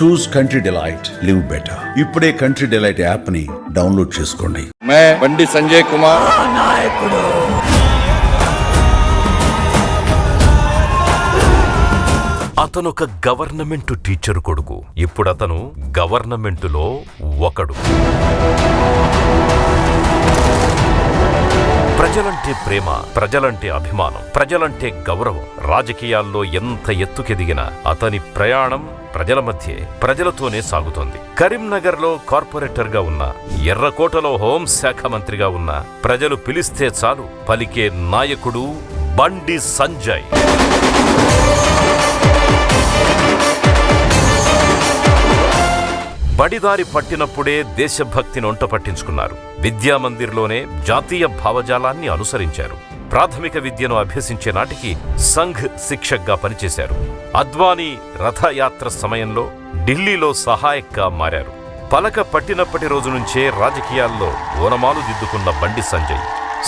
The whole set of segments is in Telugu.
చూస్ కంట్రీ డిలైట్, లివ్ బెటర్. ఇప్పుడే కంట్రీ డిలైట్ యాప్ ని డౌన్లోడ్ చేసుకోండి. బండి సంజయ్ కుమార్ నాయకుడు. అతనొక గవర్నమెంట్ టీచర్ కొడుకు. ఇప్పుడతను గవర్నమెంటులో ఒకడు. ప్రజలంటే ప్రేమ, ప్రజలంటే అభిమానం, ప్రజలంటే గౌరవం. రాజకీయాల్లో ఎంత ఎత్తుకెదిగినా అతని ప్రయాణం ప్రజల మధ్యే, ప్రజలతోనే సాగుతోంది. కరీంనగర్లో కార్పొరేటర్గా ఉన్న, ఎర్రకోటలో హోంశాఖ మంత్రిగా ఉన్న, ప్రజలు పిలిస్తే చాలు పలికే నాయకుడు బండి సంజయ్. బడిదారి పట్టినప్పుడే దేశభక్తిని ఒంట పట్టించుకున్నారు. విద్యామందిర్లోనే జాతీయ భావజాలాన్ని అనుసరించారు. ప్రాథమిక విద్యను అభ్యసించే నాటికి సంఘ్ శిక్షక్గా పనిచేశారు. అద్వానీ రథయాత్ర సమయంలో ఢిల్లీలో సహాయక్గా మారారు. పలక పట్టినప్పటి రోజు నుంచే రాజకీయాల్లో ఓనమాలు దిద్దుకున్న బండి సంజయ్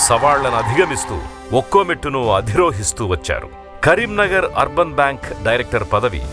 సవాళ్లను అధిగమిస్తూ ఒక్కో మెట్టును అధిరోహిస్తూ వచ్చారు. కరీంనగర్ అర్బన్ బ్యాంక్ డైరెక్టర్ పదవి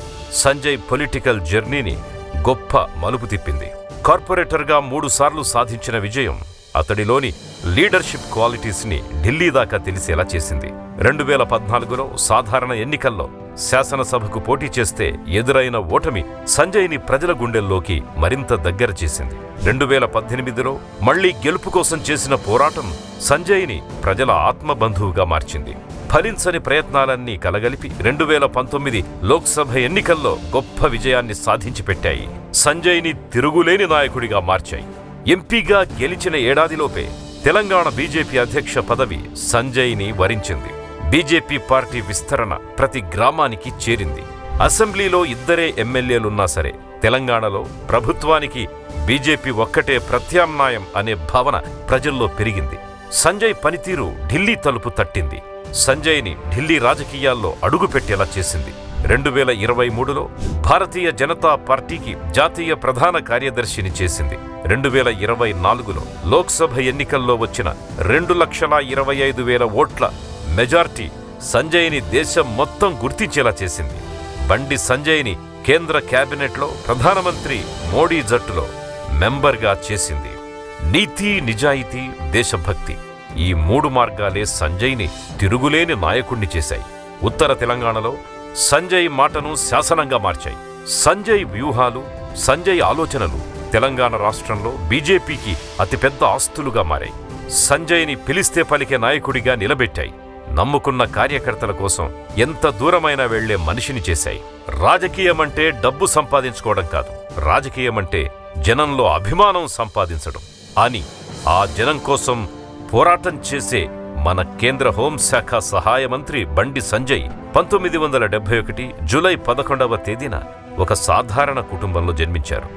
సంజయ్ పొలిటికల్ జర్నీని గొప్ప మలుపు తిప్పింది. కార్పొరేటర్గా 3 సార్లు సాధించిన విజయం అతడిలోని లీడర్షిప్ క్వాలిటీస్ ని ఢిల్లీ దాకా తెలిసేలా చేసింది. 2014లో సాధారణ ఎన్నికల్లో శాసనసభకు పోటీ చేస్తే ఎదురైన ఓటమి సంజయ్ని ప్రజల గుండెల్లోకి మరింత దగ్గర చేసింది. 2018లో మళ్లీ గెలుపు కోసం చేసిన పోరాటం సంజయ్ని ప్రజల ఆత్మబంధువుగా మార్చింది. ఫలించని ప్రయత్నాలన్నీ కలగలిపి 2019 లోక్సభ ఎన్నికల్లో గొప్ప విజయాన్ని సాధించి పెట్టాయి. సంజయ్ని తిరుగులేని నాయకుడిగా మార్చాయి. ఎంపీగా గెలిచిన ఏడాదిలోపే తెలంగాణ బీజేపీ అధ్యక్ష పదవి సంజయ్ని వరించింది. బీజేపీ పార్టీ విస్తరణ ప్రతి గ్రామానికి చేరింది. అసెంబ్లీలో 2 ఎమ్మెల్యేలున్నా సరే తెలంగాణలో ప్రభుత్వానికి బీజేపీ ఒక్కటే ప్రత్యామ్నాయం అనే భావన ప్రజల్లో పెరిగింది. సంజయ్ పనితీరు ఢిల్లీ తలుపు తట్టింది. సంజయ్ని ఢిల్లీ రాజకీయాల్లో అడుగుపెట్టేలా చేసింది. 2023లో భారతీయ జనతా పార్టీకి జాతీయ ప్రధాన కార్యదర్శిని చేసింది. 2024లో లోక్సభ ఎన్నికల్లో వచ్చిన 2,25,000 ఓట్ల మెజార్టీ సంజయ్ని దేశం మొత్తం గుర్తించేలా చేసింది. బండి సంజయ్ని కేంద్ర కేబినెట్లో ప్రధానమంత్రి మోడీ జట్టులో మెంబర్గా చేసింది. నీతి, నిజాయితీ, దేశభక్తి ఈ 3 మార్గాలే సంజయ్ని తిరుగులేని నాయకుణ్ణి చేశాయి. ఉత్తర తెలంగాణలో సంజయ్ మాటను శాసనంగా మార్చాయి. సంజయ్ వ్యూహాలు, సంజయ్ ఆలోచనలు తెలంగాణ రాష్ట్రంలో బీజేపీకి అతిపెద్ద ఆస్తులుగా మారాయి. సంజయ్ని పిలిస్తే పలికే నాయకుడిగా నిలబెట్టాయి. నమ్ముకున్న కార్యకర్తల కోసం ఎంత దూరమైనా వెళ్లే మనిషిని చేశాయి. రాజకీయమంటే డబ్బు సంపాదించుకోవడం కాదు, రాజకీయమంటే జనంలో అభిమానం సంపాదించడం అని ఆ జనం కోసం పోరాటం చేసే మన కేంద్ర హోంశాఖ సహాయ మంత్రి బండి సంజయ్ 1971 జూలై 11వ తేదీన ఒక సాధారణ కుటుంబంలో జన్మించారు.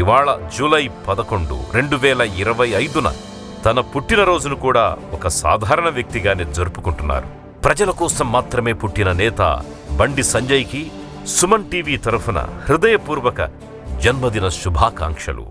ఇవాళ జూలై 11, 2025న తన పుట్టినరోజును కూడా ఒక సాధారణ వ్యక్తిగానే జరుపుకుంటున్నారు. ప్రజల కోసం మాత్రమే పుట్టిన నేత బండి సంజయ్కి సుమన్ టీవీ తరఫున హృదయపూర్వక జన్మదిన శుభాకాంక్షలు.